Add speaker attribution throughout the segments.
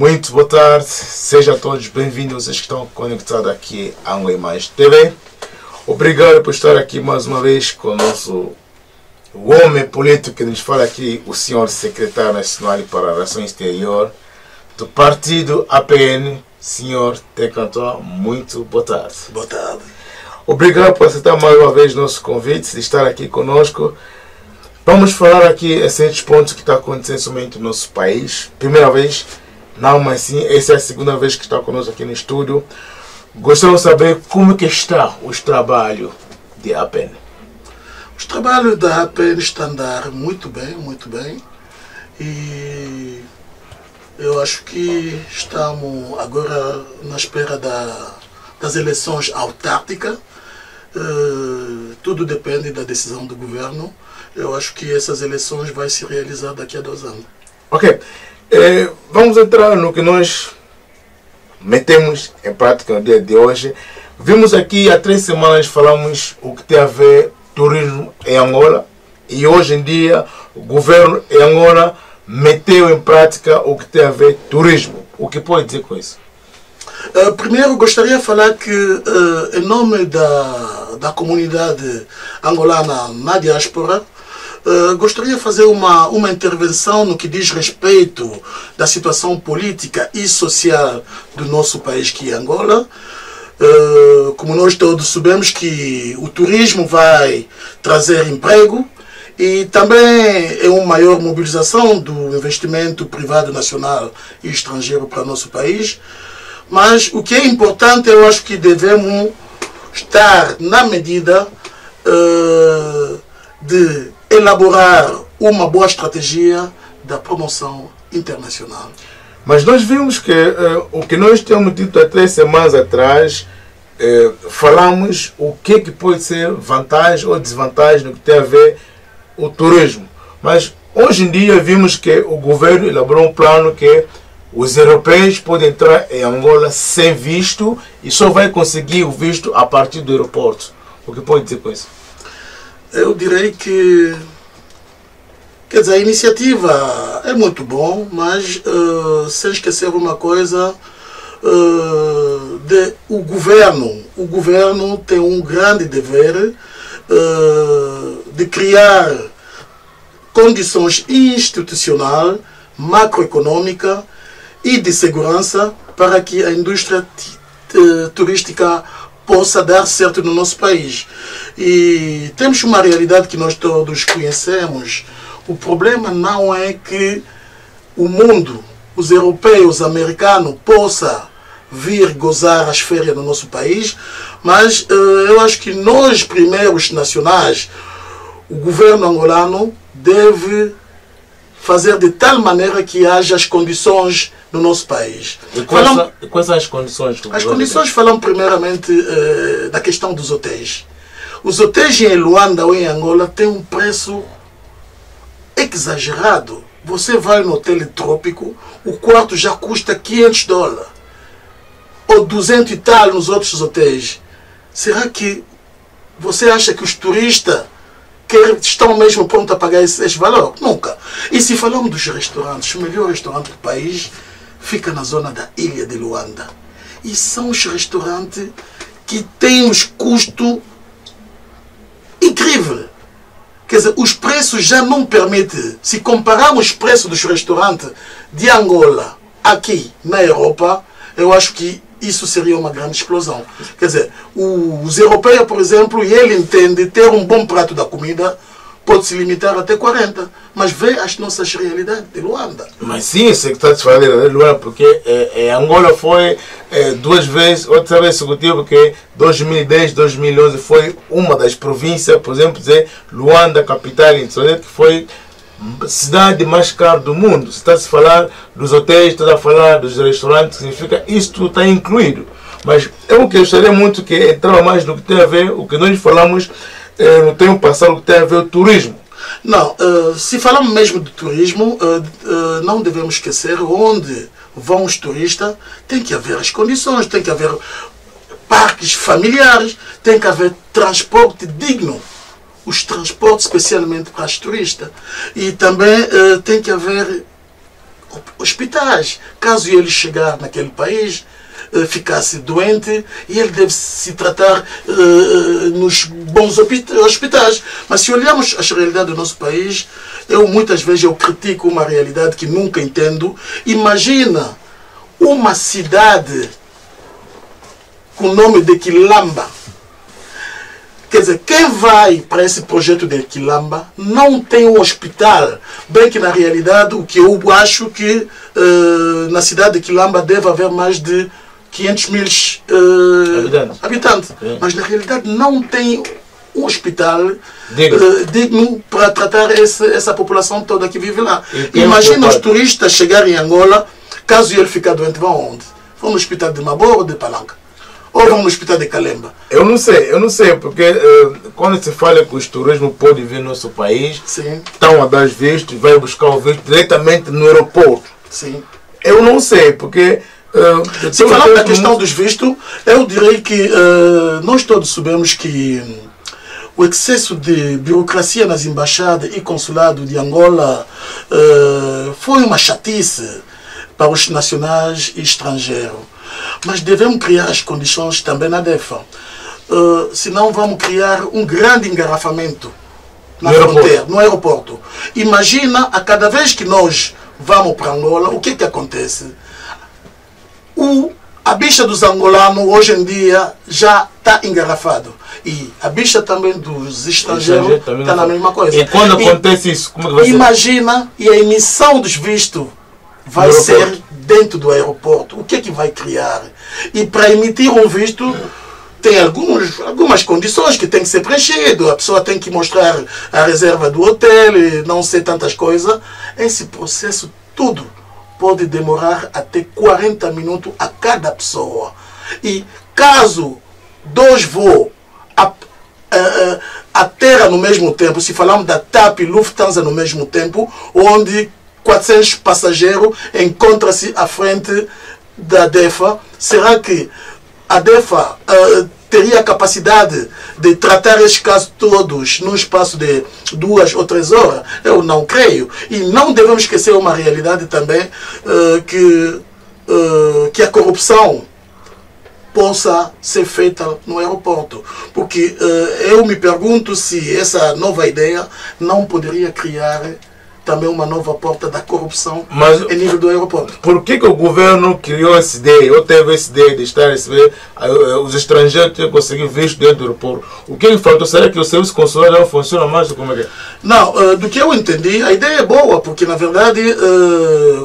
Speaker 1: Muito boa tarde, sejam todos bem-vindos, vocês que estão conectados aqui à Angola Mais TV. Obrigado por estar aqui mais uma vez com o nosso homem político que nos fala aqui, o senhor secretário nacional para a Relação Exterior do partido APN, senhor Tecantor. Muito boa tarde.
Speaker 2: Boa tarde.
Speaker 1: Obrigado por aceitar mais uma vez nosso convite de estar aqui conosco. Vamos falar aqui esses pontos que está acontecendo somente no nosso país. Primeira vez, não, mas sim, essa é a segunda vez que está conosco aqui no estúdio. Gostaria de saber como que está os trabalhos de APN.
Speaker 2: Os trabalhos da APN estão a andar muito bem, muito bem. E eu acho que estamos agora na espera das eleições autárquicas. Tudo depende da decisão do governo. Eu acho que essas eleições vão se realizar daqui a 2 anos.
Speaker 1: Ok. Vamos entrar no que nós metemos em prática no dia de hoje. Vimos aqui há 3 semanas, falamos o que tem a ver turismo em Angola. E hoje em dia o governo em Angola meteu em prática o que tem a ver turismo. O que pode dizer com isso?
Speaker 2: Primeiro, gostaria de falar que, em nome da comunidade angolana na diáspora, gostaria de fazer uma intervenção no que diz respeito da situação política e social do nosso país, que é Angola. Como nós todos sabemos que o turismo vai trazer emprego e também é uma maior mobilização do investimento privado nacional e estrangeiro para o nosso país. Mas o que é importante, eu acho que devemos estar na medida de elaborar uma boa estratégia da promoção internacional.
Speaker 1: Mas nós vimos que o que nós temos dito há 3 semanas atrás, falamos o que pode ser vantagem ou desvantagem no que tem a ver o turismo. Mas hoje em dia vimos que o governo elaborou um plano que os europeus podem entrar em Angola sem visto e só vai conseguir o visto a partir do aeroporto. O que pode dizer com isso?
Speaker 2: Eu direi que, quer dizer, a iniciativa é muito bom, mas sem esquecer uma coisa, o governo tem um grande dever de criar condições institucionais, macroeconômicas e de segurança para que a indústria turística possa dar certo no nosso país. E temos uma realidade que nós todos conhecemos. O problema não é que o mundo, os europeus, os americanos, possa vir gozar as férias no nosso país, mas eu acho que nós, primeiros nacionais, o governo angolano deve fazer de tal maneira que haja as condições no nosso país.
Speaker 1: E quais são as condições?
Speaker 2: As condições falam primeiramente da questão dos hotéis. Os hotéis em Luanda ou em Angola têm um preço exagerado. Você vai no hotel trópico, o quarto já custa $500 ou 200 e tal nos outros hotéis. Será que você acha que os turistas estão mesmo prontos a pagar esse valor? Nunca. E se falamos dos restaurantes, o melhor restaurante do país fica na zona da ilha de Luanda. E são os restaurantes que têm os custos incríveis. Quer dizer, os preços já não permitem. Se compararmos os preços dos restaurantes de Angola aqui na Europa, eu acho que isso seria uma grande explosão. Quer dizer, os europeus, por exemplo, e ele entende ter um bom prato da comida, pode se limitar até 40, mas vê as nossas realidades de Luanda.
Speaker 1: Mas sim, isso que está a falar de Luanda, porque Angola foi 2 vezes, outra vez consecutivo, porque 2010, 2011 foi uma das províncias, por exemplo, dizer Luanda, capital, que foi a cidade mais cara do mundo. Se está a se falar dos hotéis, está a falar dos restaurantes, significa isso tudo está incluído. Mas eu gostaria muito que entrava mais no que tem a ver, o que nós falamos no tempo passado, o que tem a ver o turismo.
Speaker 2: Não, se falamos mesmo de turismo, não devemos esquecer onde vão os turistas, tem que haver as condições, tem que haver parques familiares, tem que haver transporte digno. Os transportes especialmente para os turistas. E também tem que haver hospitais. Caso ele chegar naquele país, ficasse doente, e ele deve se tratar nos bons hospitais. Mas se olharmos a realidade do nosso país, muitas vezes eu critico uma realidade que nunca entendo. Imagina uma cidade com o nome de Quilamba. Quer dizer, quem vai para esse projeto de Quilamba não tem um hospital. Bem que na realidade o que eu acho que na cidade de Quilamba deve haver mais de 500 mil habitantes. Mas na realidade não tem um hospital digno para tratar essa população toda que vive lá. Imagina os turistas chegarem em Angola, caso ele ficar doente, vão onde? Vão no hospital de Maboro ou de Palanca? Ou vão no hospital de Calemba?
Speaker 1: Eu não sei, porque quando se fala que os turismo pode vir no nosso país,
Speaker 2: sim,
Speaker 1: estão a dar visto, vai buscar o visto diretamente no aeroporto.
Speaker 2: Sim.
Speaker 1: Eu não sei, porque...
Speaker 2: se falar da questão dos vistos, eu direi que nós todos sabemos que o excesso de burocracia nas embaixadas e consulados de Angola foi uma chatice para os nacionais e estrangeiros. Mas devemos criar as condições também na DEFA. Senão vamos criar um grande engarrafamento na fronteira, no aeroporto. Imagina, a cada vez que nós vamos para Angola, o que acontece? A bicha dos angolanos hoje em dia já está engarrafado. E a bicha também dos estrangeiros está na mesma coisa.
Speaker 1: E quando acontece isso, como é que vai ser?
Speaker 2: Imagina, e a emissão dos vistos vai ser dentro do aeroporto. O que é que vai criar? E para emitir um visto, tem algumas condições que tem que ser preenchido. A pessoa tem que mostrar a reserva do hotel, e não sei tantas coisas. Esse processo tudo pode demorar até 40 minutos a cada pessoa. E caso 2 voos a terra no mesmo tempo, se falamos da TAP e Lufthansa no mesmo tempo, onde 400 passageiros encontram-se à frente da DEFA, será que a DEFA teria a capacidade de tratar estes casos todos num espaço de 2 ou 3 horas? Eu não creio. E não devemos esquecer uma realidade também, que a corrupção possa ser feita no aeroporto. Porque eu me pergunto se essa nova ideia não poderia criar também uma nova porta da corrupção em nível do aeroporto.
Speaker 1: Por que o governo criou essa ideia, ou teve essa ideia de estar a receber os estrangeiros que conseguiram visto dentro do aeroporto? O que faltou? Será que o serviço consular não funciona mais? Como é que é?
Speaker 2: Não, do que eu entendi, a ideia é boa, porque na verdade,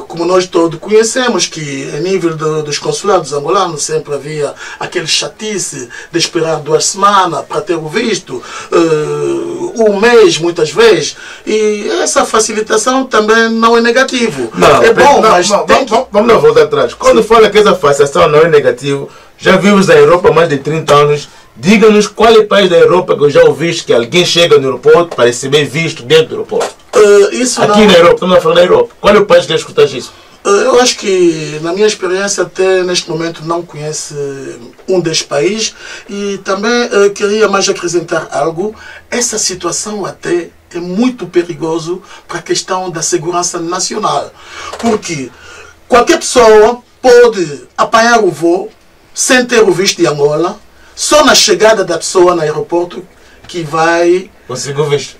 Speaker 2: como nós todos conhecemos, que a nível dos consulados angolanos sempre havia aquele chatice de esperar 2 semanas para ter o visto, 1 mês muitas vezes, e essa facilitação também não é negativo.
Speaker 1: Não,
Speaker 2: é bom, mas
Speaker 1: vamos voltar atrás. Quando fala que essa facilitação não é negativo, já vimos na Europa há mais de 30 anos. Diga-nos qual é o país da Europa que eu já ouvi que alguém chega no aeroporto para receber visto dentro do aeroporto.
Speaker 2: Isso
Speaker 1: aqui na Europa, estamos a falar da Europa. Qual é o país que quer escutar isso?
Speaker 2: Eu acho que, na minha experiência, até neste momento não conheço um destes países. E também queria mais acrescentar algo. Essa situação até é muito perigoso para a questão da segurança nacional. Porque qualquer pessoa pode apanhar o voo sem ter o visto de Angola, só na chegada da pessoa no aeroporto que vai
Speaker 1: conseguir o visto.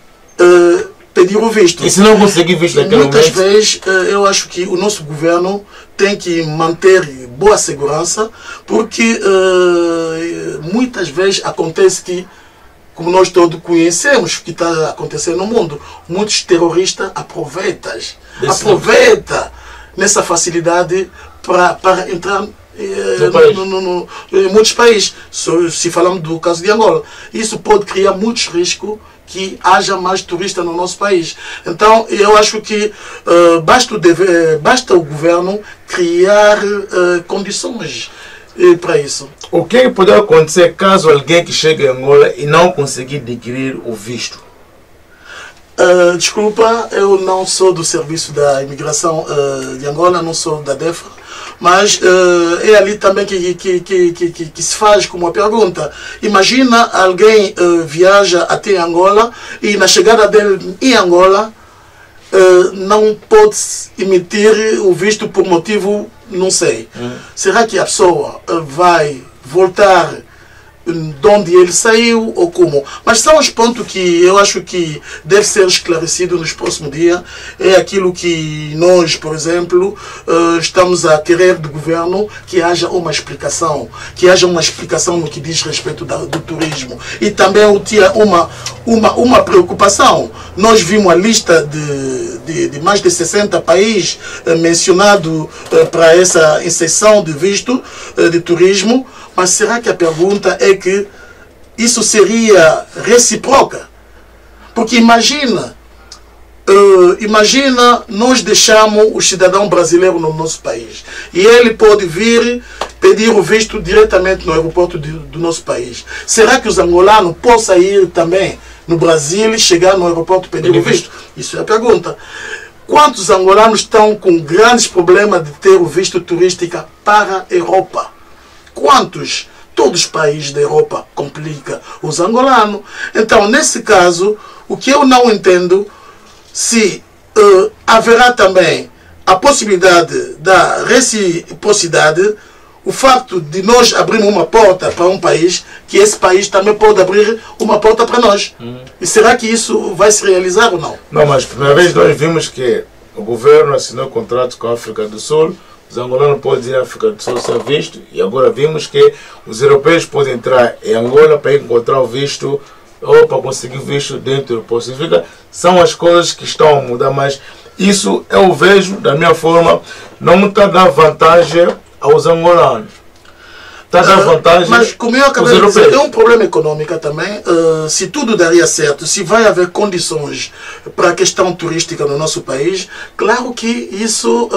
Speaker 2: Pedir o visto.
Speaker 1: E se não conseguir visto naquele momento?
Speaker 2: Muitas vezes eu acho que o nosso governo tem que manter boa segurança, porque muitas vezes acontece que, como nós todos conhecemos o que está acontecendo no mundo, muitos terroristas aproveitam nessa facilidade para entrar em muitos países. Se falamos do caso de Angola, isso pode criar muitos riscos que haja mais turistas no nosso país. Então, eu acho que basta o governo criar condições para isso.
Speaker 1: O que pode acontecer caso alguém que chegue em Angola e não conseguir adquirir o visto?
Speaker 2: Desculpa, eu não sou do Serviço da Imigração de Angola, não sou da DEFA, mas é ali também que se faz como uma pergunta. Imagina alguém viaja até Angola e na chegada dele em Angola não pode emitir o visto por motivo, não sei. Será que a pessoa vai voltar de onde ele saiu ou como? Mas são os pontos que eu acho que deve ser esclarecido nos próximos dias. É aquilo que nós, por exemplo, estamos a querer do governo, que haja uma explicação. Que haja uma explicação no que diz respeito do turismo. E também eu tinha uma preocupação. Nós vimos a lista de mais de 60 países mencionados para essa inserção de visto de turismo. Mas será que a pergunta é que isso seria recíproca? Porque imagina nós deixamos o cidadão brasileiro no nosso país e ele pode vir pedir o visto diretamente no aeroporto do nosso país. Será que os angolanos possam ir também no Brasil e chegar no aeroporto e pedir o visto? Isso é a pergunta. Quantos angolanos estão com grandes problemas de ter o visto turístico para a Europa? Quantos? Todos os países da Europa complicam os angolanos. Então, nesse caso, o que eu não entendo, se haverá também a possibilidade da reciprocidade, o facto de nós abrirmos uma porta para um país, que esse país também pode abrir uma porta para nós. E será que isso vai se realizar ou não?
Speaker 1: Não, mas primeira vez nós vimos que o governo assinou contrato com a África do Sul. Os angolanos podem ir à África do Sul sem visto, e agora vimos que os europeus podem entrar em Angola para encontrar o visto ou para conseguir visto dentro do posto. São as coisas que estão a mudar, mas isso eu vejo, da minha forma, não está a dar vantagem aos angolanos. Está a dar vantagem
Speaker 2: mas como eu acabei de dizer, é um problema econômico também. Se tudo daria certo, se vai haver condições para a questão turística no nosso país, claro que isso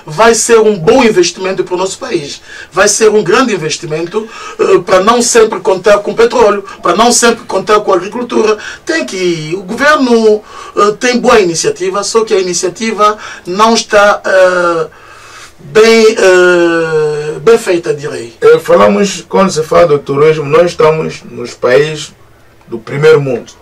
Speaker 2: vai ser um bom investimento para o nosso país. Vai ser um grande investimento para não sempre contar com petróleo, para não sempre contar com agricultura. O governo tem boa iniciativa, só que a iniciativa não está bem feita, direi.
Speaker 1: Falamos, quando se fala do turismo, nós estamos nos países do primeiro mundo.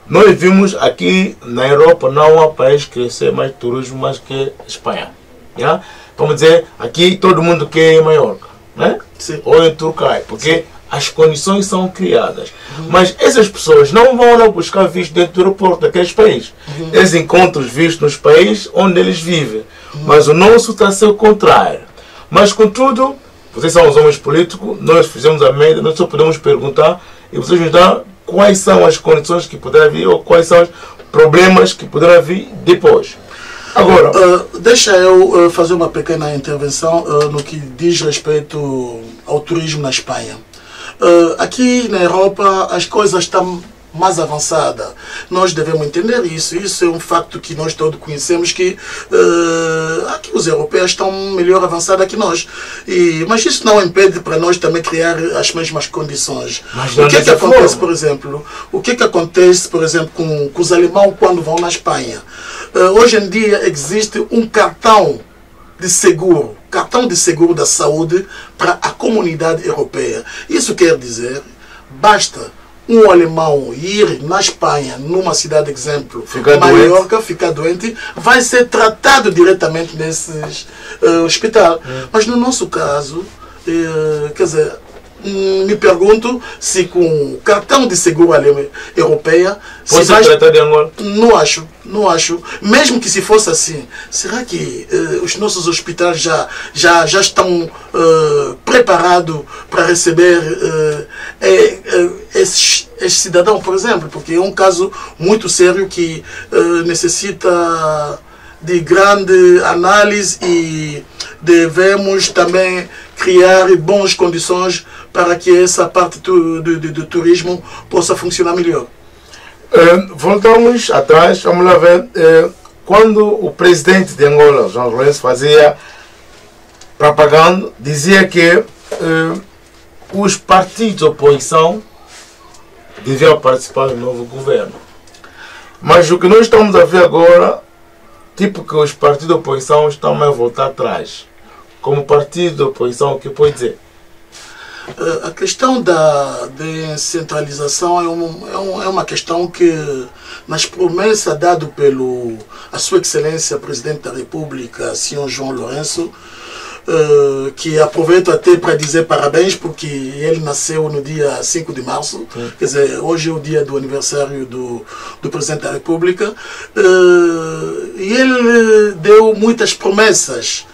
Speaker 1: Nós vimos aqui na Europa, não há país que crescer mais turismo mais que Espanha. Yeah? Vamos dizer, aqui todo mundo quer ir em Maiorca, né?
Speaker 2: Sim.
Speaker 1: Ou em Turcai, porque as condições são criadas. Mas essas pessoas não vão lá buscar visto dentro do aeroporto daqueles países. Eles encontram os vistos nos países onde eles vivem. Mas o nosso está a ser o contrário. Mas, contudo, vocês são os homens políticos, nós fizemos a média, nós só podemos perguntar e vocês nos dão quais são as condições que poderão vir ou quais são os problemas que poderão vir depois. Agora,
Speaker 2: deixa eu fazer uma pequena intervenção no que diz respeito ao turismo na Espanha. Aqui na Europa as coisas estão mais avançadas. Nós devemos entender isso. Isso é um facto que nós todos conhecemos, que aqui os europeus estão melhor avançados que nós. Mas isso não impede para nós também criar as mesmas condições. O que é que acontece, por exemplo? O que é que acontece, por exemplo, com os alemães quando vão na Espanha? Hoje em dia existe um cartão de seguro da saúde para a comunidade europeia. Isso quer dizer, basta um alemão ir na Espanha, numa cidade, exemplo, Maiorca, ficar doente, vai ser tratado diretamente nesse hospital. Mas no nosso caso, quer dizer, me pergunto se com cartão de seguro europeia
Speaker 1: pode ser tratado em Angola?
Speaker 2: Não acho. Mesmo que se fosse assim, será que os nossos hospitais já estão preparados para receber esses cidadãos, por exemplo? Porque é um caso muito sério que necessita de grande análise e devemos também criar boas condições para que essa parte do turismo possa funcionar melhor.
Speaker 1: Voltamos atrás, vamos lá ver, quando o presidente de Angola, João Lourenço, fazia propaganda, dizia que os partidos de oposição deviam participar do novo governo. Mas o que nós estamos a ver agora, tipo que os partidos de oposição estão a voltar atrás. Como partido de oposição, o que pode dizer?
Speaker 2: A questão da descentralização é uma questão que, nas promessas dadas pelo a Sua Excelência Presidente da República, Sr. João Lourenço, que aproveito até para dizer parabéns, porque ele nasceu no dia 5 de março, quer dizer, hoje é o dia do aniversário do Presidente da República, e ele deu muitas promessas,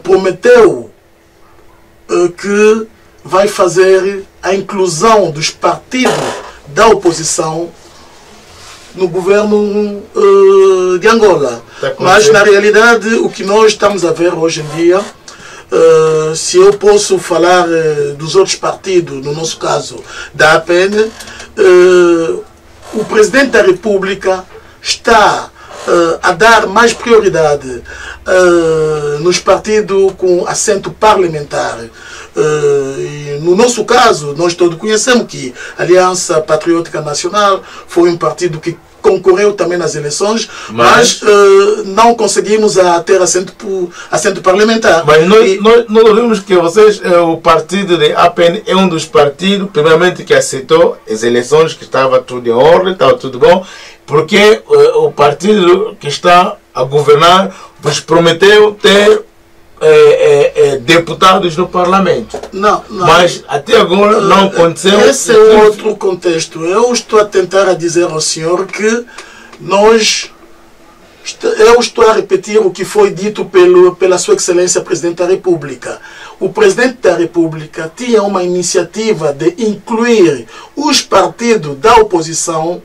Speaker 2: prometeu que vai fazer a inclusão dos partidos da oposição no governo de Angola. Mas, na realidade, o que nós estamos a ver hoje em dia, se eu posso falar dos outros partidos, no nosso caso, da APN, o Presidente da República está a dar mais prioridade nos partidos com assento parlamentar. E no nosso caso, nós todos conhecemos que a Aliança Patriótica Nacional foi um partido que concorreu também nas eleições, mas não conseguimos ter assento parlamentar.
Speaker 1: Mas nós vimos que vocês, o partido de APN é um dos partidos, primeiramente, que aceitou as eleições, que estava tudo em ordem, estava tudo bom, porque o partido que está a governar vos prometeu ter deputados no Parlamento.
Speaker 2: Não.
Speaker 1: Mas até agora não aconteceu.
Speaker 2: Esse é outro contexto. Eu estou a tentar dizer ao senhor que eu estou a repetir o que foi dito pela Sua Excelência Presidente da República. O Presidente da República tinha uma iniciativa de incluir os partidos da oposição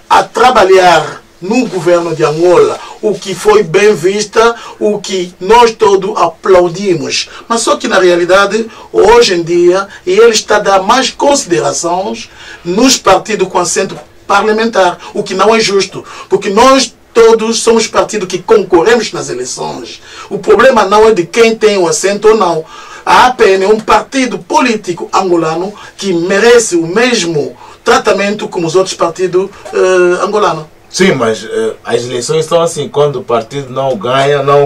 Speaker 2: a trabalhar no governo de Angola, o que foi bem vista, o que nós todos aplaudimos. Mas só que na realidade, hoje em dia, ele está a dar mais considerações nos partidos com assento parlamentar, o que não é justo, porque nós todos somos partidos que concorremos nas eleições. O problema não é de quem tem o assento ou não. A APN é um partido político angolano que merece o mesmo tratamento como os outros partidos angolanos.
Speaker 1: Sim, mas as eleições são assim, quando o partido não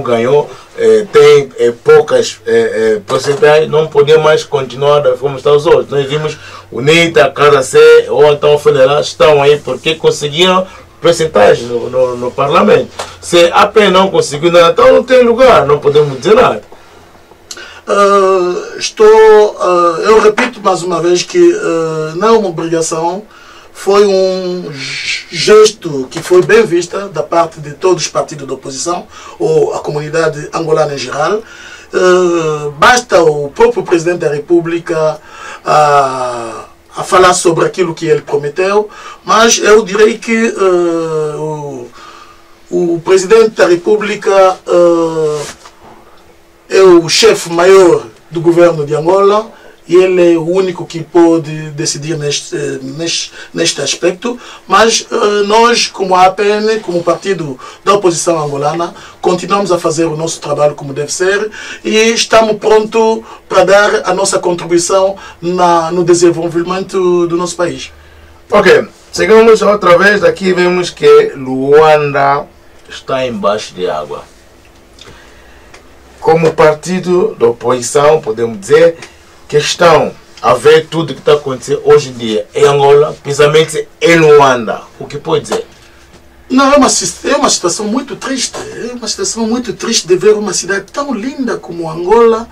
Speaker 1: ganhou, tem poucas porcentagens, não podemos mais continuar da forma que estão os outros. Nós vimos o NITA, a Casa C ou então o Federal estão aí porque conseguiram porcentagem no Parlamento. Se a APN não conseguiu nada, então não tem lugar, não podemos dizer nada.
Speaker 2: Eu repito mais uma vez que não é uma obrigação, foi um gesto que foi bem vista da parte de todos os partidos da oposição, ou a comunidade angolana em geral. Basta o próprio Presidente da República a falar sobre aquilo que ele prometeu, mas eu direi que o Presidente da República é o chefe maior do governo de Angola e ele é o único que pode decidir neste aspecto, mas nós, como a APN, como partido da oposição angolana, continuamos a fazer o nosso trabalho como deve ser e estamos prontos para dar a nossa contribuição no desenvolvimento do nosso país.
Speaker 1: Ok, chegamos outra vez, daqui vemos que Luanda está embaixo de água. Como partido da oposição, podemos dizer que estão a ver tudo que está acontecendo hoje em dia em Angola, principalmente em Luanda. O que pode dizer?
Speaker 2: Não, é uma situação muito triste. É uma situação muito triste de ver uma cidade tão linda como Angola,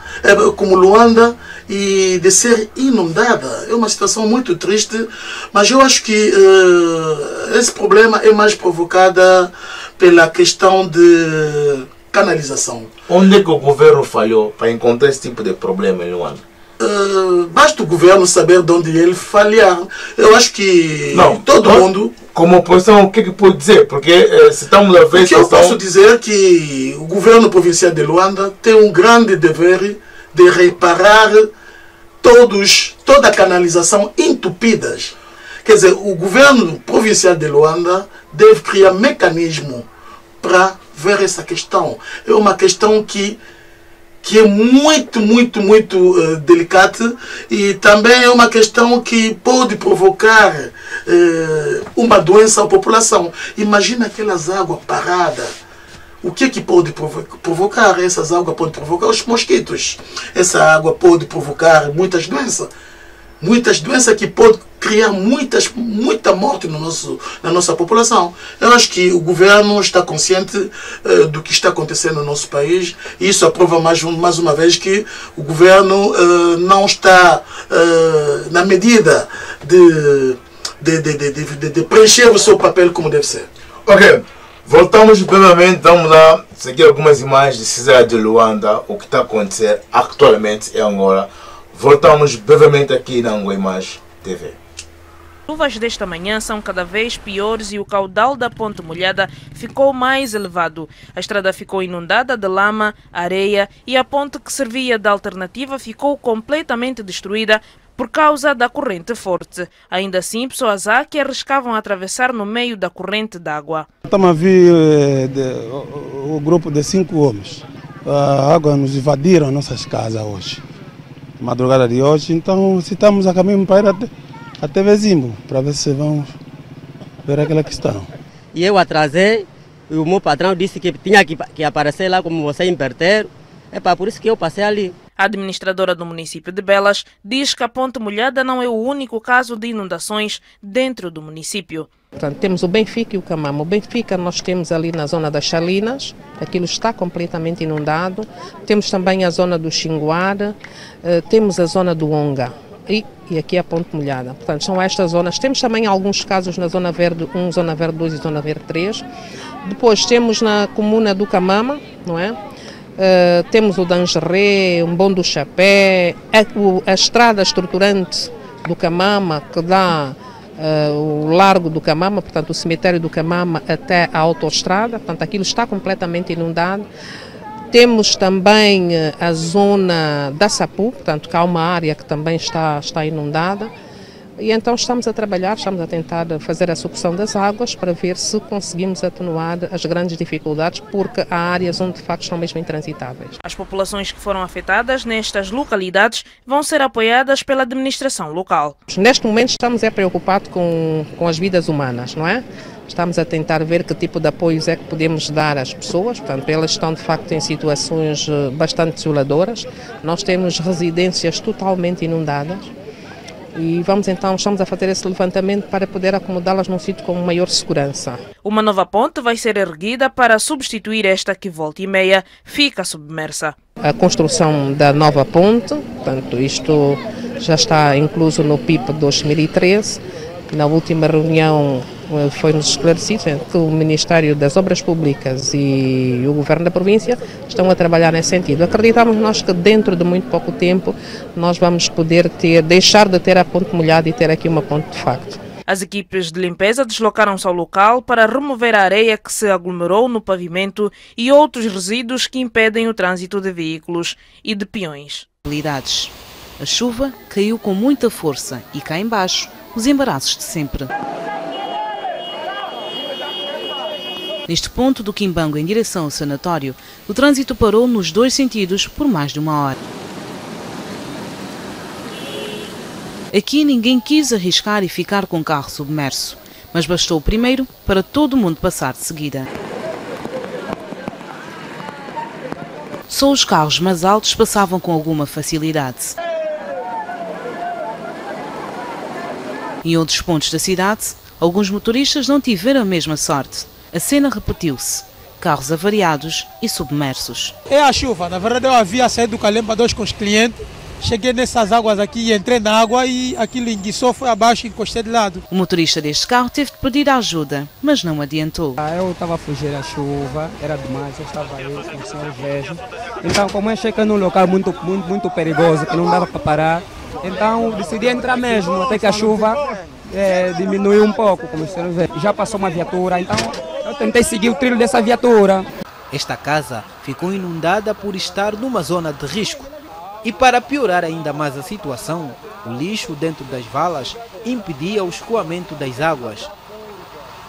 Speaker 2: como Luanda, e de ser inundada. É uma situação muito triste, mas eu acho que esse problema é mais provocado pela questão de canalização.
Speaker 1: Onde é que o governo falhou para encontrar esse tipo de problema em Luanda?
Speaker 2: Basta o governo saber de onde ele falhar. Eu acho que todo mundo...
Speaker 1: Como oposição, o que pode dizer? Porque se estamos a ver...
Speaker 2: O que eu posso dizer é que o governo provincial de Luanda tem um grande dever de reparar toda a canalização entupidas. Quer dizer, o governo provincial de Luanda deve criar mecanismo para ver essa questão. É uma questão que é muito delicada e também é uma questão que pode provocar uma doença à população. Imagina aquelas águas paradas O que é que pode provocar? Essas águas podem provocar os mosquitos. Essa água pode provocar muitas doenças. Muitas doenças que podem criar muita morte na nossa população. Eu acho que o governo está consciente do que está acontecendo no nosso país, e isso aprova mais uma vez que o governo não está na medida de preencher o seu papel como deve ser.
Speaker 1: Ok, voltamos brevemente, vamos lá seguir algumas imagens de cidade de Luanda, o que está a acontecer atualmente em Angola. Voltamos brevemente aqui na Angola Imagem TV.
Speaker 3: As chuvas desta manhã são cada vez piores e o caudal da Ponte Molhada ficou mais elevado. A estrada ficou inundada de lama, areia e a ponte que servia de alternativa ficou completamente destruída por causa da corrente forte. Ainda assim, pessoas há que arriscavam atravessar no meio da corrente d'água.
Speaker 4: Estamos a ver o grupo de 5 homens. A água nos invadiram nossas casas hoje. Madrugada de hoje, então se estamos a caminho para ir até Vezimbo, para ver se vamos ver aquela questão.
Speaker 5: E eu atrasei, e o meu patrão disse que tinha que aparecer lá como você inverter, por isso que eu passei ali.
Speaker 3: A administradora do município de Belas diz que a Ponte Molhada não é o único caso de inundações dentro do município.
Speaker 6: Portanto, temos o Benfica e o Camama. O Benfica nós temos ali na zona das Salinas, aquilo está completamente inundado. Temos também a zona do Xinguara, temos a zona do Onga e aqui a Ponte Molhada. Portanto, são estas zonas. Temos também alguns casos na Zona Verde 1, Zona Verde 2 e Zona Verde 3. Depois temos na comuna do Camama, não é? Temos o Dangeré, um Bom do Chapé, a estrada estruturante do Camama que dá o largo do Camama, portanto o cemitério do Camama até a autoestrada, portanto aquilo está completamente inundado. Temos também a zona da Sapu, portanto que há uma área que também está inundada. E então estamos a trabalhar, estamos a tentar fazer a sucção das águas para ver se conseguimos atenuar as grandes dificuldades, porque há áreas onde de facto estão mesmo intransitáveis.
Speaker 3: As populações que foram afetadas nestas localidades vão ser apoiadas pela administração local.
Speaker 6: Neste momento estamos preocupados com as vidas humanas, não é? Estamos a tentar ver que tipo de apoios é que podemos dar às pessoas, portanto elas estão de facto em situações bastante desoladoras. Nós temos residências totalmente inundadas. E estamos a fazer esse levantamento para poder acomodá-las num sítio com maior segurança.
Speaker 3: Uma nova ponte vai ser erguida para substituir esta que volta e meia fica submersa.
Speaker 6: A construção da nova ponte, portanto isto já está incluso no PIP 2013. Na última reunião foi-nos esclarecido que o Ministério das Obras Públicas e o Governo da Província estão a trabalhar nesse sentido. Acreditamos nós que dentro de muito pouco tempo nós vamos poder deixar de ter a Ponte Molhada e ter aqui uma ponte de facto.
Speaker 3: As equipes de limpeza deslocaram-se ao local para remover a areia que se aglomerou no pavimento e outros resíduos que impedem o trânsito de veículos e de peões.
Speaker 7: A chuva caiu com muita força e cá embaixo os embaraços de sempre. Neste ponto do Quimbango em direção ao sanatório, o trânsito parou nos dois sentidos por mais de uma hora. Aqui ninguém quis arriscar e ficar com o carro submerso, mas bastou o primeiro para todo mundo passar de seguida. Só os carros mais altos passavam com alguma facilidade. Em outros pontos da cidade, alguns motoristas não tiveram a mesma sorte. A cena repetiu-se. Carros avariados e submersos.
Speaker 8: É a chuva. Na verdade, eu havia saído do Calemba 2 com os clientes. Cheguei nessas águas aqui, entrei na água e aquilo enguiçou, foi abaixo e encostei de lado.
Speaker 7: O motorista deste carro teve de pedir ajuda, mas não adiantou.
Speaker 9: Eu estava a fugir da chuva, era demais, eu estava aí, como o senhor vejo. Então, como eu cheguei num local muito perigoso, que não dava para parar, então decidi entrar mesmo, até que a chuva diminuiu um pouco, como o senhor vê. Já passou uma viatura, então eu tentei seguir o trilho dessa viatura.
Speaker 10: Esta casa ficou inundada por estar numa zona de risco. E para piorar ainda mais a situação, o lixo dentro das valas impedia o escoamento das águas.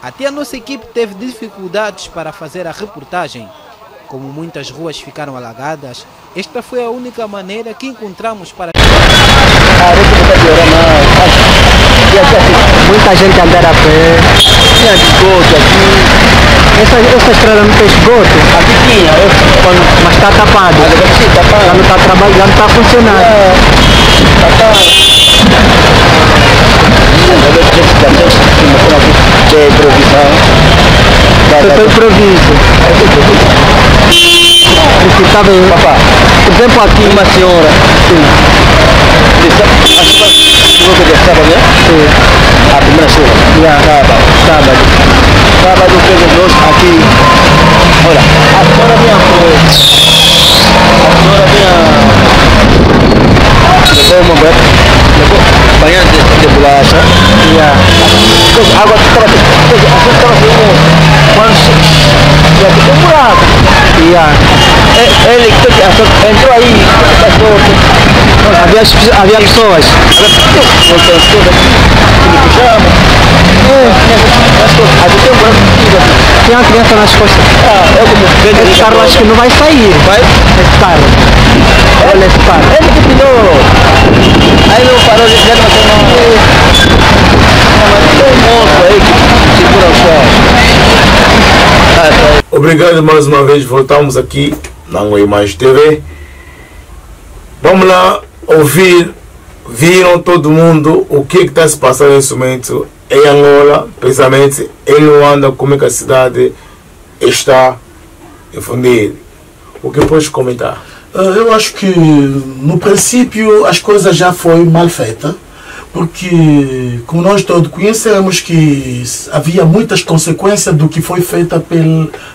Speaker 10: Até a nossa equipe teve dificuldades para fazer a reportagem. Como muitas ruas ficaram alagadas, esta foi a única maneira que encontramos para...
Speaker 5: Muita gente andar a pé, tinha de todo aqui. Essa estrada não tem esgoto? Aqui tinha, mas está tapado. Já não está trabalhando, já não está funcionando. De improvisão. Foi improviso. Porque bem, por exemplo, aqui uma senhora. A chuva que desceu, né? Sim. A primeira chuva. Sábado teve nós aqui. Olha, a senhora levou uma boia, levou banhante de bolacha. A água estava saindo um buraco. Ele entrou aí, havia pessoas. Tem uma criança nas costas. Esse carro acho que não vai sair. Vai? Esse carro. Olha esse carro. Ele que pinou. Aí não parou de dizer, mas tem um monstro aí que segura o chão.
Speaker 1: Obrigado mais uma vez, voltamos aqui na Imagem TV. Vamos lá ouvir, viram todo mundo o que está se passando nesse momento em Angola, precisamente em Luanda, como é que a cidade está infundida. O que pode comentar?
Speaker 2: Eu acho que no princípio as coisas já foram mal feitas, porque como nós todos conhecemos que havia muitas consequências do que foi feito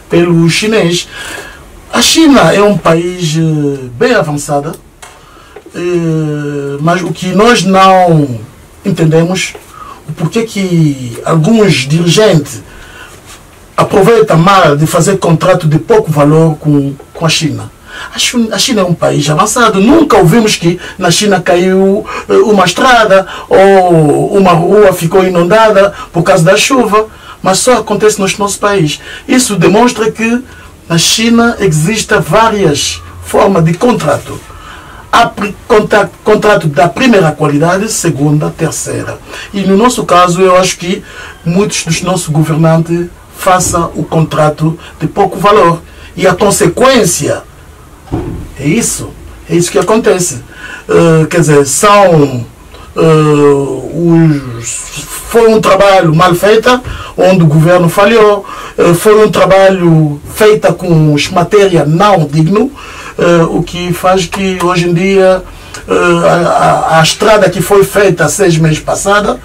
Speaker 2: pelo chinês. A China é um país bem avançado, mas o que nós não entendemos o porquê que alguns dirigentes aproveitam mal de fazer contrato de pouco valor com a China. A China é um país avançado. Nunca ouvimos que na China caiu uma estrada ou uma rua ficou inundada por causa da chuva, mas só acontece no nosso país. Isso demonstra que na China existem várias formas de contrato. Há contrato da primeira qualidade, segunda, terceira. E no nosso caso, eu acho que muitos dos nossos governantes façam o contrato de pouco valor. E a consequência é isso que acontece. Quer dizer, foi um trabalho mal feito, onde o governo falhou, foi um trabalho feito com matéria não digno, o que faz que hoje em dia a estrada que foi feita 6 meses passada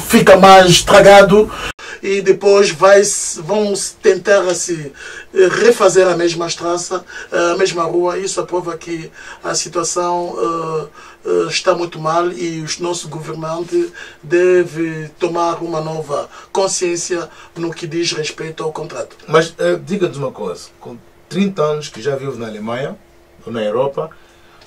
Speaker 2: fica mais estragado e depois vão tentar refazer a mesma estrada, a mesma rua. Isso prova que a situação está muito mal e os nossos governantes devem tomar uma nova consciência no que diz respeito ao contrato.
Speaker 1: Mas diga-nos uma coisa, com 30 anos que já vive na Alemanha ou na Europa,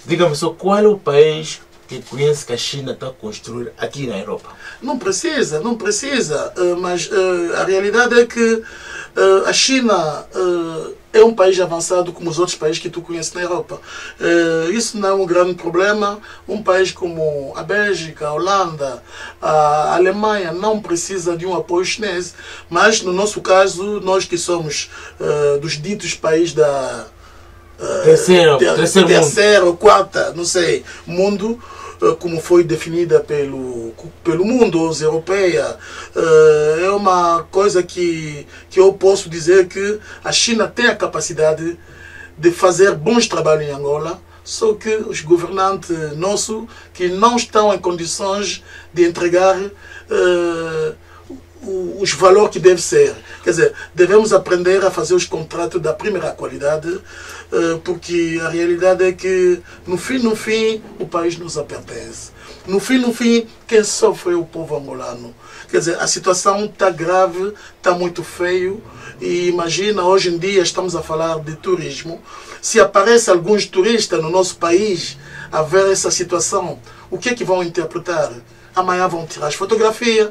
Speaker 1: diga-me só qual é o país que conhece que a China está a construir aqui na Europa?
Speaker 2: Não precisa, mas a realidade é que a China é um país avançado como os outros países que tu conheces na Europa. Isso não é um grande problema. Um país como a Bélgica, a Holanda, a Alemanha não precisa de um apoio chinês, mas no nosso caso, nós que somos dos ditos países da terceira ou quarta, não sei, mundo, como foi definida pelo mundo, os europeus, é uma coisa que eu posso dizer que a China tem a capacidade de fazer bons trabalhos em Angola, só que os governantes nossos que não estão em condições de entregar os valores que deve ser. Quer dizer, devemos aprender a fazer os contratos da primeira qualidade, porque a realidade é que, no fim, o país nos pertence. No fim, quem sofre é o povo angolano. Quer dizer, a situação está grave, está muito feio, e imagina, hoje em dia estamos a falar de turismo. Se aparecem alguns turistas no nosso país a ver essa situação, o que é que vão interpretar? Amanhã vão tirar as fotografias,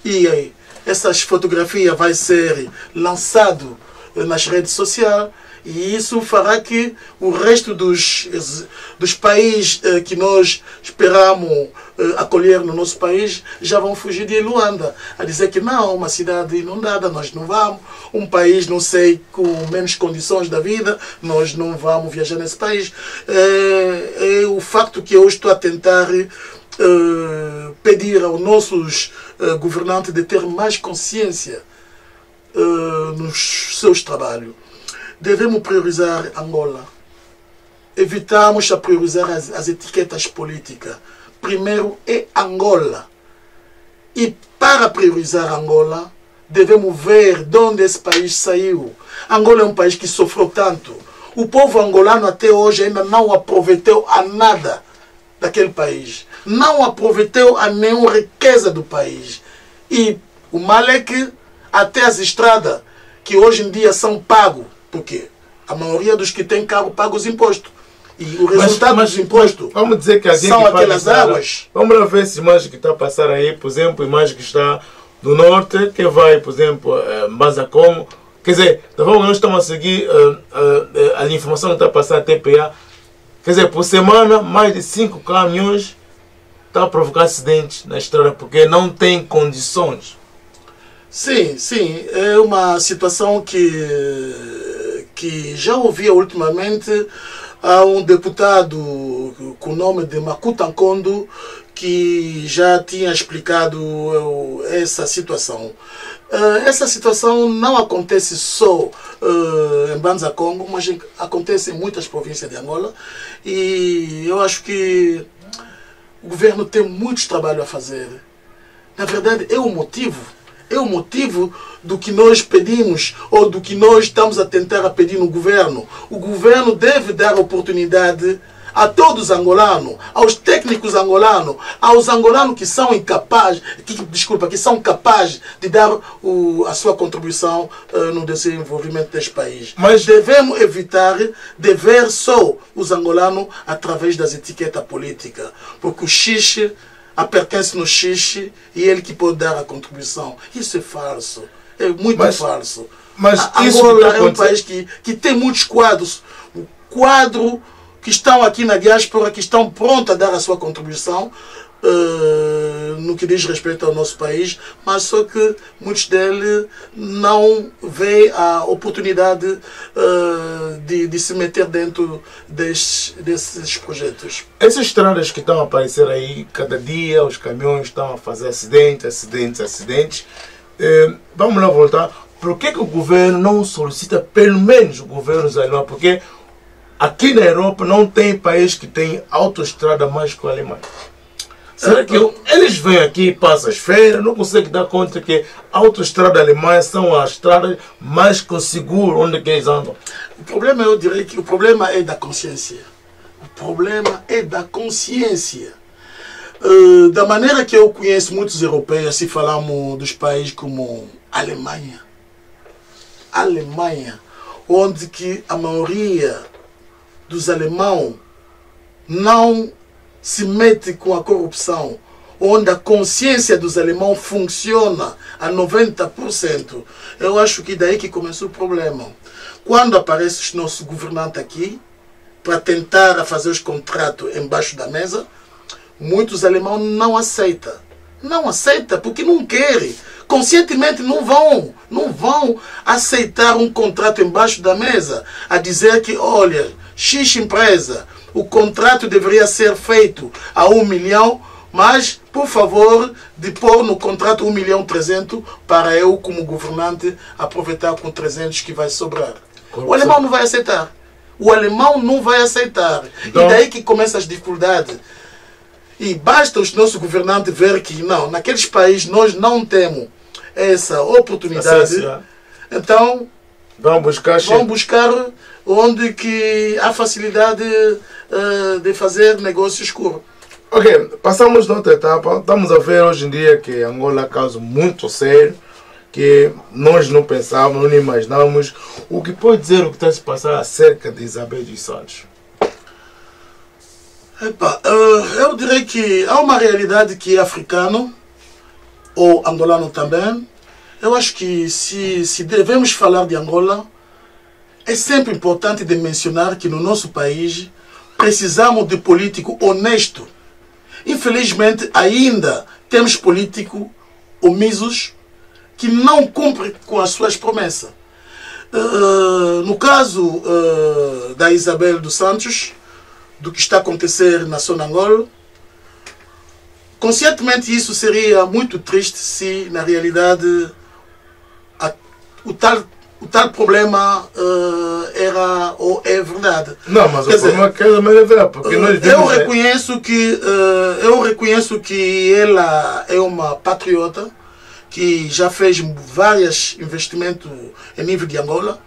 Speaker 2: e aí, essas fotografias vão ser lançadas nas redes sociais, E isso fará que o resto dos países que nós esperamos acolher no nosso país já vão fugir de Luanda. A dizer que não, uma cidade inundada, nós não vamos. Um país, não sei, com menos condições da vida, nós não vamos viajar nesse país. É o facto que eu estou a tentar pedir aos nossos governantes de ter mais consciência nos seus trabalhos. Devemos priorizar Angola. Evitamos a priorizar as etiquetas políticas. Primeiro é Angola. E para priorizar Angola, devemos ver de onde esse país saiu. Angola é um país que sofreu tanto. O povo angolano até hoje ainda não aproveitou a nada daquele país. Não aproveitou a nenhuma riqueza do país. E o mal é que até as estradas, que hoje em dia são pagos, porque a maioria dos que têm carro pagam os impostos. E o resultado dos impostos
Speaker 1: vamos dizer que
Speaker 2: são aquelas águas.
Speaker 1: Vamos lá ver essa imagem que está a passar aí, por exemplo, a imagem que está do norte, que vai, por exemplo, Mbazacongo. Quer dizer, da forma que nós estamos a seguir a informação que está a passar a TPA, quer dizer, por semana, mais de 5 caminhões estão a provocar acidentes na estrada, porque não tem condições.
Speaker 2: Sim, sim, é uma situação que já ouvia ultimamente. Há um deputado com o nome de Makuta Nkondo que já tinha explicado essa situação. Essa situação não acontece só em Mbanza-Congo, mas acontece em muitas províncias de Angola. E eu acho que o governo tem muito trabalho a fazer. Na verdade, é o motivo do que nós pedimos ou do que nós estamos a tentar pedir no governo. O governo deve dar oportunidade a todos os angolanos, aos técnicos angolanos, aos angolanos que são incapazes, que são capazes de dar a sua contribuição no desenvolvimento deste país. Mas devemos evitar de ver só os angolanos através das etiquetas políticas, porque o xixi pertence no xixi e ele que pode dar a contribuição. Isso é falso, é muito falso.
Speaker 1: Mas
Speaker 2: Angola é um país que tem muitos quadros, quadros que estão aqui na diáspora, que estão prontos a dar a sua contribuição no que diz respeito ao nosso país, mas só que muitos deles não veem a oportunidade de se meter dentro desses projetos.
Speaker 1: Essas estradas que estão a aparecer aí, cada dia os caminhões estão a fazer acidentes. Vamos lá voltar. Por que o governo não solicita, pelo menos o governo alemão? Porque aqui na Europa não tem país que tem autoestrada mais que a Alemanha. Será que eles vêm aqui e passam as férias, não conseguem dar conta que a autoestrada alemã são as estradas mais seguras onde que eles andam?
Speaker 2: O problema, eu diria que o problema é da consciência. O problema é da consciência. Da maneira que eu conheço muitos europeus, se falamos dos países como Alemanha, onde que a maioria dos alemães não se mete com a corrupção, onde a consciência dos alemães funciona a 90%. Eu acho que daí que começou o problema. Quando aparece o nosso governante aqui, para tentar fazer os contratos embaixo da mesa, muitos alemães não aceitam. Não aceitam porque não querem. Conscientemente não vão aceitar um contrato embaixo da mesa a dizer que, olha, X empresa, o contrato deveria ser feito a 1 milhão, mas, por favor, de pôr no contrato 1.300.000 para eu, como governante, aproveitar com 300 que vai sobrar. O alemão não vai aceitar. O alemão não vai aceitar. Então, e daí que começam as dificuldades. E basta os nossos governantes ver que, não, naqueles países nós não temos essa oportunidade. Então, vão buscar onde que há facilidade de fazer negócio escuro.
Speaker 1: Ok, passamos noutra etapa. Estamos a ver hoje em dia que Angola é um caso muito sério, que nós não pensávamos, não imaginávamos. O que pode dizer o que está a se passar acerca de Isabel dos Santos?
Speaker 2: Eu direi que há uma realidade que é africano, ou angolano também. Eu acho que se devemos falar de Angola, é sempre importante de mencionar que no nosso país precisamos de político honesto. Infelizmente, ainda temos políticos omissos que não cumprem com as suas promessas. No caso da Isabel dos Santos, do que está a acontecer na zona Angola, conscientemente isso seria muito triste se, na realidade, o tal problema era ou é verdade.
Speaker 1: Não, mas o problema é que é verdade, porque nós vimos...
Speaker 2: Eu reconheço que ela é uma patriota, que já fez vários investimentos em nível de Angola,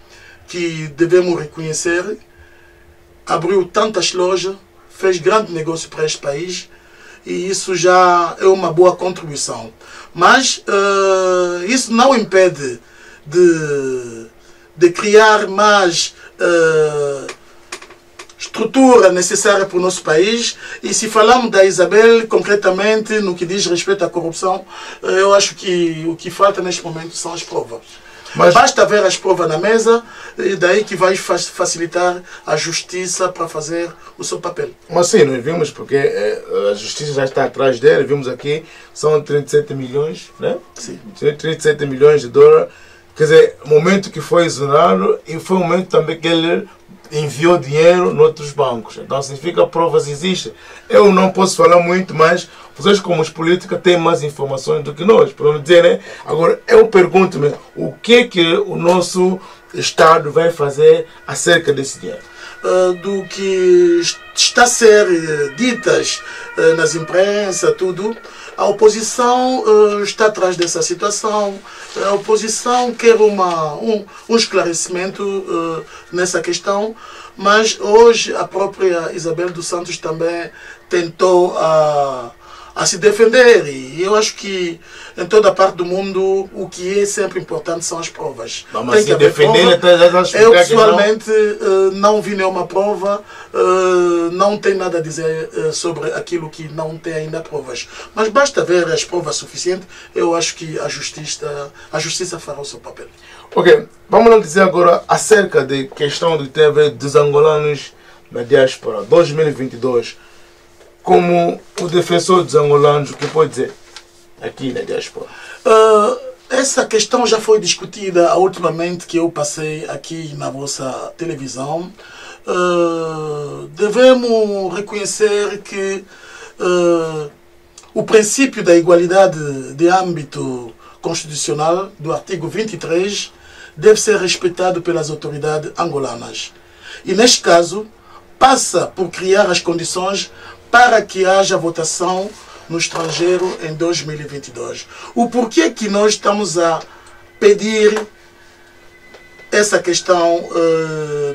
Speaker 2: que devemos reconhecer. Abriu tantas lojas, fez grande negócio para este país, e isso já é uma boa contribuição. Mas isso não impede de criar mais estrutura necessária para o nosso país. E se falamos da Isabel, concretamente, no que diz respeito à corrupção, eu acho que o que falta neste momento são as provas. Mas basta ver as provas na mesa, e daí que vai facilitar a justiça para fazer o seu papel.
Speaker 1: Mas sim, nós vimos, porque a justiça já está atrás dele, vimos aqui, são 37 milhões, né?
Speaker 2: Sim.
Speaker 1: 37 milhões de dólares. Quer dizer, o momento que foi exonerado, e foi o momento também que ele enviou dinheiro em outros bancos. Então significa que provas existem. Eu não posso falar muito, mas vocês como os políticos têm mais informações do que nós, para não dizer, né? Agora, eu pergunto mesmo, o que o nosso Estado vai fazer acerca desse dinheiro?
Speaker 2: Do que está a ser ditas nas imprensas, tudo, a oposição está atrás dessa situação. A oposição quer um esclarecimento nessa questão, mas hoje a própria Isabel dos Santos também tentou a se defender, e eu acho que em toda a parte do mundo o que é sempre importante são as provas.
Speaker 1: Mas se defender,
Speaker 2: eu pessoalmente não vi nenhuma prova, não tenho nada a dizer sobre aquilo que não tem ainda provas, mas basta ver as provas suficientes. Eu acho que a justiça fará o seu papel.
Speaker 1: Ok, vamos lá dizer agora acerca da questão do TV dos angolanos na diáspora 2022. Como o defensor dos angolanos, o que pode dizer aqui na diáspora?
Speaker 2: Essa questão já foi discutida ultimamente, que eu passei aqui na vossa televisão. Devemos reconhecer que o princípio da igualdade de âmbito constitucional do artigo 23 deve ser respeitado pelas autoridades angolanas. E neste caso, passa por criar as condições para que haja votação no estrangeiro em 2022. O porquê que nós estamos a pedir essa questão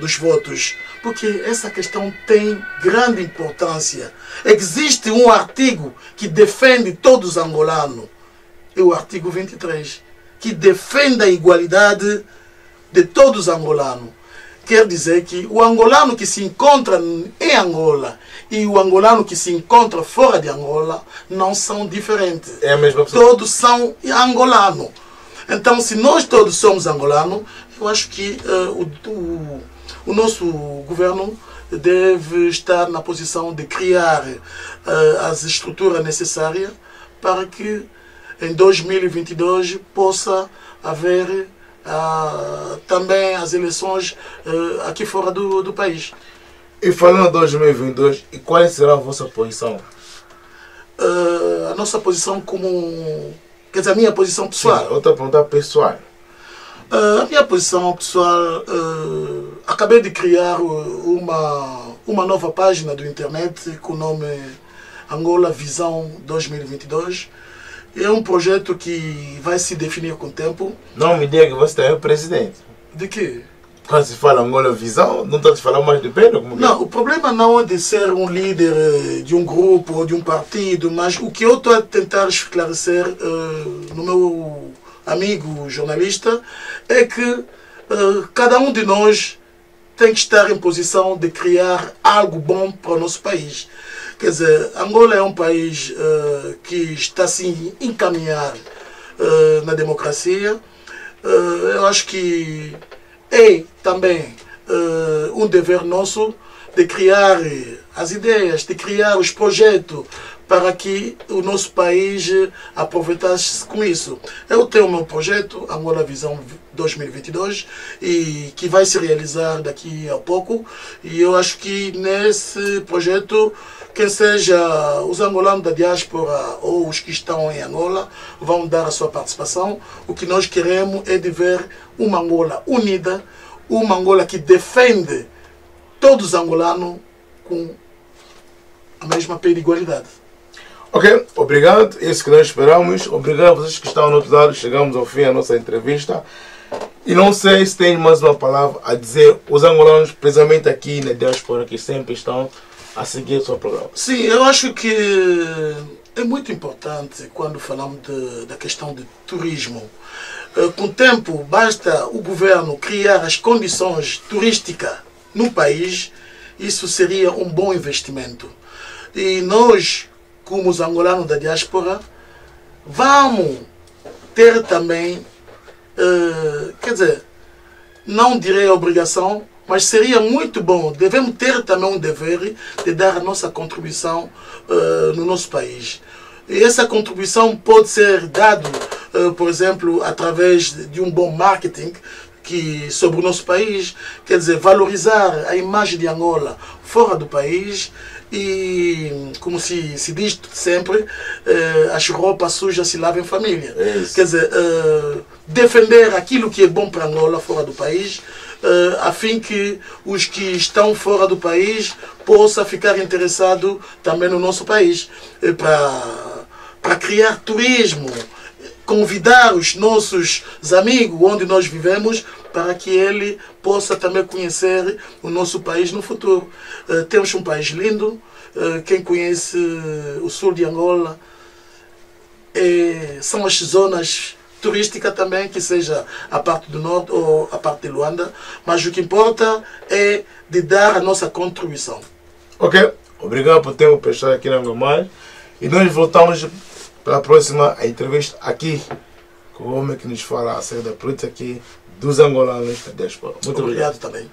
Speaker 2: dos votos? Porque essa questão tem grande importância. Existe um artigo que defende todos os angolanos, é o artigo 23, que defende a igualdade de todos os angolanos. Quer dizer que o angolano que se encontra em Angola e o angolano que se encontra fora de Angola não são diferentes.
Speaker 1: É a mesma pessoa.
Speaker 2: Todos são angolanos. Então, se nós todos somos angolanos, eu acho que o nosso governo deve estar na posição de criar as estruturas necessárias para que em 2022 possa haver também as eleições aqui fora do país.
Speaker 1: E falando em 2022, e qual será a vossa posição?
Speaker 2: A nossa posição como... Quer dizer, a minha posição pessoal.
Speaker 1: Sim, outra pergunta pessoal.
Speaker 2: A minha posição pessoal, acabei de criar uma nova página do internet com o nome Angola Visão 2022. É um projeto que vai se definir com o tempo.
Speaker 1: Não me diga que você é o presidente.
Speaker 2: De quê?
Speaker 1: Quando se fala Angola Visão, não está se falando mais de Pedro?
Speaker 2: Não, o problema não é de ser um líder de um grupo ou de um partido, mas o que eu estou a tentar esclarecer no meu amigo jornalista é que cada um de nós tem que estar em posição de criar algo bom para o nosso país. Quer dizer, Angola é um país que está assim a encaminhar na democracia. Eu acho que é também um dever nosso de criar as ideias, de criar os projetos para que o nosso país aproveitasse com isso. Eu tenho o meu projeto, Angola Visão 2022, e que vai se realizar daqui a pouco. E eu acho que nesse projeto, quem seja os angolanos da diáspora ou os que estão em Angola vão dar a sua participação. O que nós queremos é de ver uma Angola unida, uma Angola que defende todos os angolanos com a mesma pé de igualdade.
Speaker 1: Ok, obrigado. É isso que nós esperamos. Obrigado a vocês que estão no outro lado. Chegamos ao fim da nossa entrevista. E não sei se tem mais uma palavra a dizer os angolanos, precisamente aqui na diáspora, que sempre estão a seguir o seu programa.
Speaker 2: Sim, eu acho que é muito importante quando falamos da questão de turismo. Com o tempo, basta o governo criar as condições turísticas no país, isso seria um bom investimento. E nós, como os angolanos da diáspora, vamos ter também, quer dizer, não direi a obrigação, mas seria muito bom, devemos ter também um dever de dar a nossa contribuição no nosso país. E essa contribuição pode ser dada, por exemplo, através de um bom marketing sobre o nosso país, quer dizer, valorizar a imagem de Angola fora do país e, como se diz sempre, as roupas sujas se lavam em família. Quer dizer, defender aquilo que é bom para Angola fora do país, a fim que os que estão fora do país possam ficar interessados também no nosso país, para criar turismo, convidar os nossos amigos onde nós vivemos para que ele possa também conhecer o nosso país no futuro. Temos um país lindo. Quem conhece o sul de Angola são as zonas turísticas também, que seja a parte do norte ou a parte de Luanda, mas o que importa é de dar a nossa contribuição.
Speaker 1: Ok, obrigado por termos prestado aqui na Angomar e nós voltamos para a próxima entrevista aqui com o homem que nos fala acerca da política aqui dos angolanos da diáspora. Muito obrigado
Speaker 2: também.